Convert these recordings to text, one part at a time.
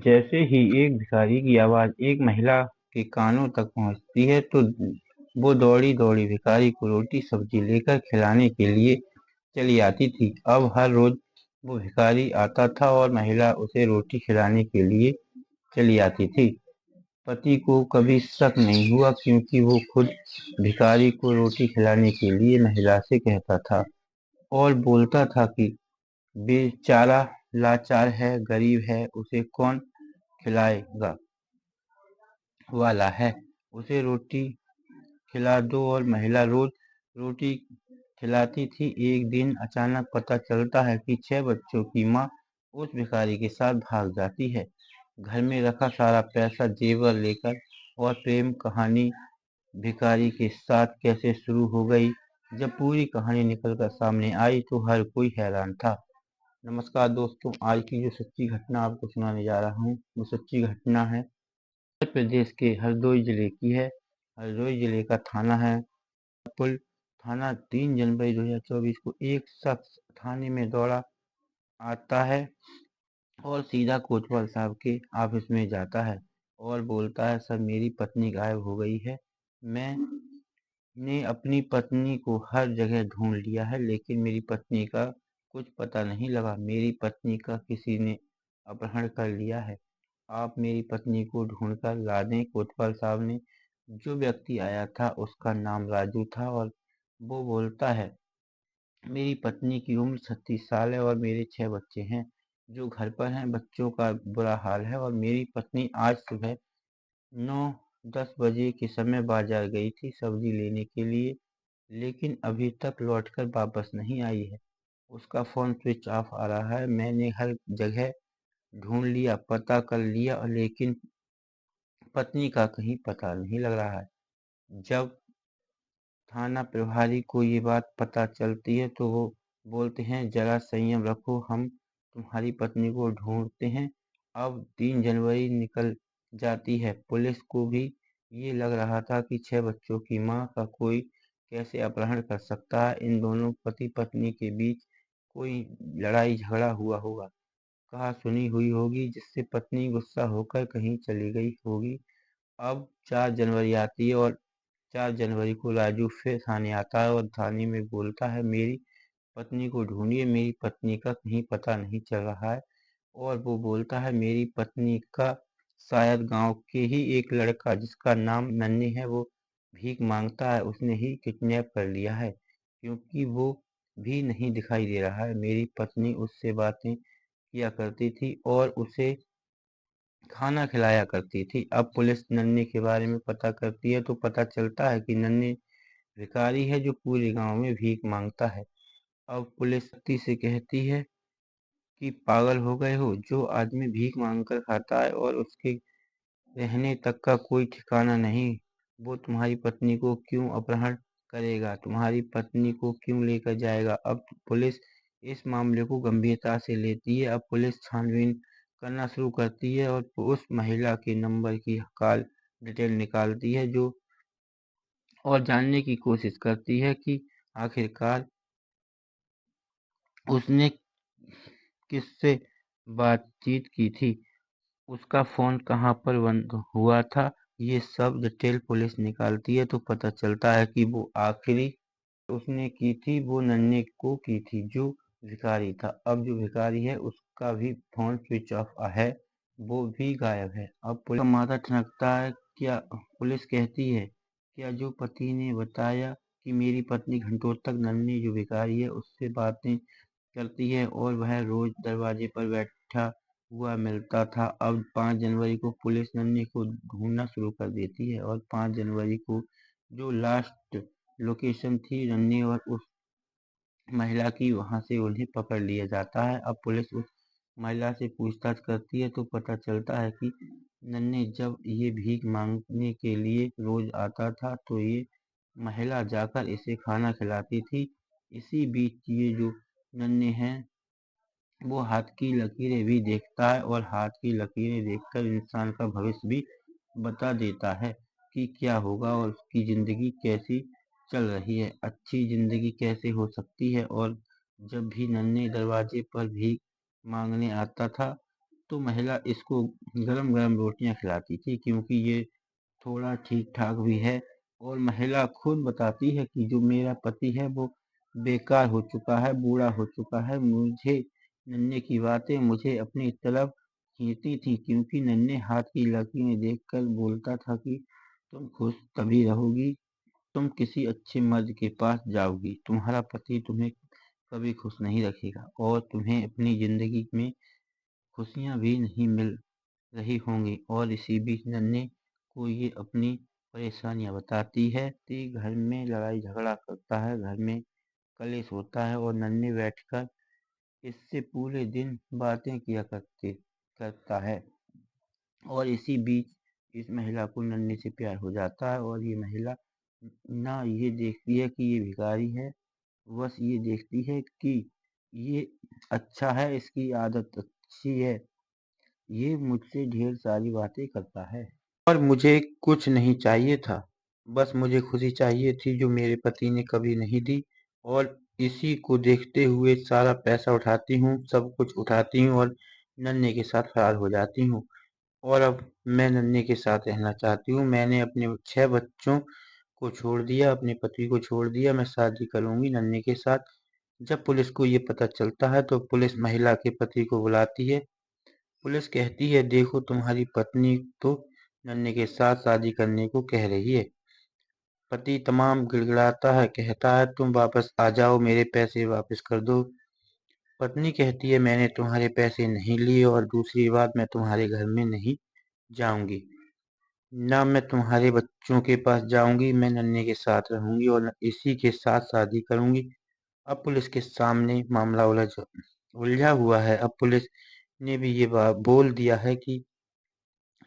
जैसे ही एक भिखारी की आवाज़ एक महिला के कानों तक पहुँचती है तो वो दौड़ी-दौड़ी भिखारी को रोटी-सब्ज़ी लेकर खिलाने के लिए चली आती थी। अब हर रोज़ वो भिखारी आता था और महिला उसे रोटी खिलाने के लिए चली आती थी। पति को कभी शक नहीं हुआ क्योंकि वो खुद भिखारी को रोटी खिलाने के लिए महिला से कहता था और बोलता था कि बेचारा लाचार है, गरीब है, उसे कौन खिलाएगा वाला है, उसे रोटी खिला दो और महिला रोज रोटी खिलाती थी। एक दिन अचानक पता चलता है कि 6 बच्चों की माँ उस भिखारी के साथ भाग जाती है। घर में रखा सारा पैसा जेवर लेकर और प्रेम कहानी भिखारी के साथ कैसे शुरू हो गई। जब पूरी कहानी निकलकर सामने आई तो हर कोई हैरान था। नमस्कार दोस्तों, आज की जो सच्ची घटना आपको सुनाने जा रहा हूँ वो सच्ची घटना है उत्तर प्रदेश के हरदोई जिले की है। हरदोई जिले का थाना है पुल थाना। 3 जनवरी 2024 को एक शख्स थाने में दौड़ा आता है और सीधा कोतवाल साहब के ऑफिस में जाता है और बोलता है, सर मेरी पत्नी गायब हो गई है। मैंने अपनी पत्नी को हर जगह ढूंढ लिया है लेकिन मेरी पत्नी का कुछ पता नहीं लगा। मेरी पत्नी का किसी ने अपहरण कर लिया है। आप मेरी पत्नी को ढूंढकर ला दें। कोतवाल साहब ने जो व्यक्ति आया था उसका नाम राजू था और वो बोलता है, मेरी पत्नी की उम्र 36 साल है और मेरे 6 बच्चे हैं जो घर पर हैं। बच्चों का बुरा हाल है और मेरी पत्नी आज सुबह 9-10 बजे के समय बाजार गई थी सब्जी लेने के लिए, लेकिन अभी तक लौटकर वापस नहीं आई है। उसका फोन स्विच ऑफ आ रहा है। मैंने हर जगह ढूंढ लिया, पता कर लिया, लेकिन पत्नी का कहीं पता नहीं लग रहा है। जब थाना प्रभारी को ये बात पता चलती है तो वो बोलते हैं, जरा संयम रखो, हम तुम्हारी पत्नी को ढूंढते हैं। अब 3 जनवरी निकल जाती है। पुलिस को भी ये लग रहा था कि 6 बच्चों की मां का कोई कैसे अपहरण कर सकता है। इन दोनों पति पत्नी के बीच कोई लड़ाई झगड़ा हुआ होगा, कहा सुनी हुई होगी, जिससे पत्नी गुस्सा होकर कहीं चली गई होगी। अब 4 जनवरी आती है और 4 जनवरी को राजू फिर थाने आता है और थाने में बोलता है, मेरी पत्नी को ढूंढिए, मेरी पत्नी का कहीं पता नहीं चल रहा है। और वो बोलता है, मेरी पत्नी का शायद गांव के ही एक लड़का जिसका नाम नन्ही है वो भीख मांगता है, उसने ही किडनैप कर लिया है क्योंकि वो भी नहीं दिखाई दे रहा है। मेरी पत्नी उससे बातें किया करती थी और उसे खाना खिलाया करती थी। अब पुलिस नन्हे के बारे में पता करती है तो पता चलता है कि नन्हे भिखारी है जो पूरे गांव में भीख मांगता है। अब पुलिस सख्ती से कहती है कि पागल हो गए हो, जो आदमी भीख मांगकर खाता है और उसके रहने तक का कोई ठिकाना नहीं, वो तुम्हारी पत्नी को क्यों अपहरण करेगा, तुम्हारी पत्नी को क्यों लेकर जाएगा। अब पुलिस इस मामले को गंभीरता से लेती है। अब पुलिस छानबीन करना शुरू करती है और उस महिला के नंबर की कॉल डिटेल निकालती है जो और जानने की कोशिश करती है कि आखिरकार उसने किससे बातचीत की थी, उसका फ़ोन कहाँ पर बंद हुआ था। ये सब डिटेल पुलिस निकालती है तो पता चलता है कि वो आखिरी उसने की थी वो नन्हे को की थी जो भिखारी था। अब जो भिखारी है उसका भी फ़ोन स्विच ऑफ है, वो भी गायब है। अब पुलिस का माथा ठनकता है। क्या पुलिस कहती है, क्या जो पति ने बताया कि मेरी पत्नी घंटों तक नन्हे जो भिखारी है उससे बातें करती है और वह रोज दरवाजे पर बैठा हुआ मिलता था। अब 5 जनवरी को पुलिस नन्हे को ढूंढना शुरू कर देती है और 5 जनवरी को जो लास्ट लोकेशन थी नन्हे और उस महिला की, वहां से उन्हें पकड़ लिया जाता है। अब पुलिस उस महिला से पूछताछ करती है तो पता चलता है कि नन्हे जब ये भीख मांगने के लिए रोज आता था तो ये महिला जाकर इसे खाना खिलाती थी। इसी बीच ये जो नन्हे हैं वो हाथ की लकीरें भी देखता है और हाथ की लकीरें देखकर इंसान का भविष्य भी बता देता है कि क्या होगा और उसकी जिंदगी कैसी चल रही है, अच्छी जिंदगी कैसे हो सकती है। और जब भी नन्हे दरवाजे पर भीख मांगने आता था तो महिला इसको गरम-गरम रोटियाँ खिलाती थी, क्योंकि ये थोड़ा ठीक-ठाक भी है। और महिला खुद बताती है कि जो मेरा पति है वो बेकार हो चुका है, बूढ़ा हो चुका है। मुझे नन्हे की बातें मुझे अपनी तरफ खींचती थी, क्योंकि नन्हे हाथ की लकीरें देखकर बोलता था कि तुम खुश तभी रहोगी, तुम किसी अच्छे मर्द के पास जाओगी, तुम्हारा पति तुम्हें कभी खुश नहीं रखेगा और तुम्हें अपनी जिंदगी में खुशियाँ भी नहीं मिल रही होंगी। और इसी बीच नन्हे को ये अपनी परेशानियाँ बताती है। ती घर में लड़ाई झगड़ा करता है, घर में कलेश होता है और नन्हे बैठकर इससे पूरे दिन बातें किया करता है। और इसी बीच इस महिला को नन्हे से प्यार हो जाता है। और ये महिला ना ये देखती है कि ये भिखारी है, बस ये देखती है कि ये अच्छा है, इसकी आदत अच्छी है, ये मुझसे ढेर सारी बातें करता है और मुझे कुछ नहीं चाहिए था। बस मुझे खुशी चाहिए थी, जो मेरे पति ने कभी नहीं दी। और इसी को देखते हुए सारा पैसा उठाती हूँ, सब कुछ उठाती हूँ और नन्हे के साथ फरार हो जाती हूँ। और अब मैं नन्हे के साथ रहना चाहती हूँ। मैंने अपने 6 बच्चों को छोड़ दिया, अपने पति को छोड़ दिया। मैं शादी करूँगी नन्हे के साथ। जब पुलिस को ये पता चलता है तो पुलिस महिला के पति को बुलाती है। पुलिस कहती है, देखो तुम्हारी पत्नी तो नन्हे के साथ शादी करने को कह रही है। पति तमाम गिड़गिड़ाता है, कहता है तुम वापस आ जाओ, मेरे पैसे वापस कर दो। पत्नी कहती है, मैंने तुम्हारे पैसे नहीं लिए और दूसरी बात मैं तुम्हारे घर में नहीं जाऊंगी, ना मैं तुम्हारे बच्चों के पास जाऊंगी। मैं नन्हे के साथ रहूंगी और इसी के साथ शादी करूंगी। अब पुलिस के सामने मामला उलझा हुआ है। अब पुलिस ने भी ये बात बोल दिया है कि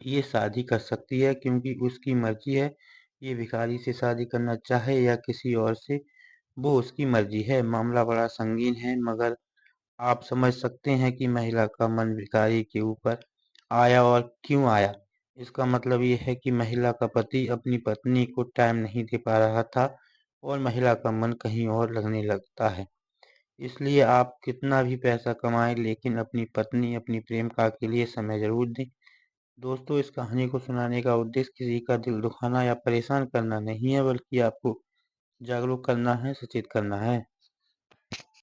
ये शादी कर सकती है, क्योंकि उसकी मर्जी है। ये भिखारी से शादी करना चाहे या किसी और से, वो उसकी मर्जी है। मामला बड़ा संगीन है, मगर आप समझ सकते हैं कि महिला का मन भिखारी के ऊपर आया और क्यों आया। इसका मतलब ये है कि महिला का पति अपनी पत्नी को टाइम नहीं दे पा रहा था और महिला का मन कहीं और लगने लगता है। इसलिए आप कितना भी पैसा कमाएं, लेकिन अपनी पत्नी, अपनी प्रेमिका के लिए समय जरूर दें। दोस्तों, इस कहानी को सुनाने का उद्देश्य किसी का दिल दुखाना या परेशान करना नहीं है, बल्कि आपको जागरूक करना है, सचेत करना है।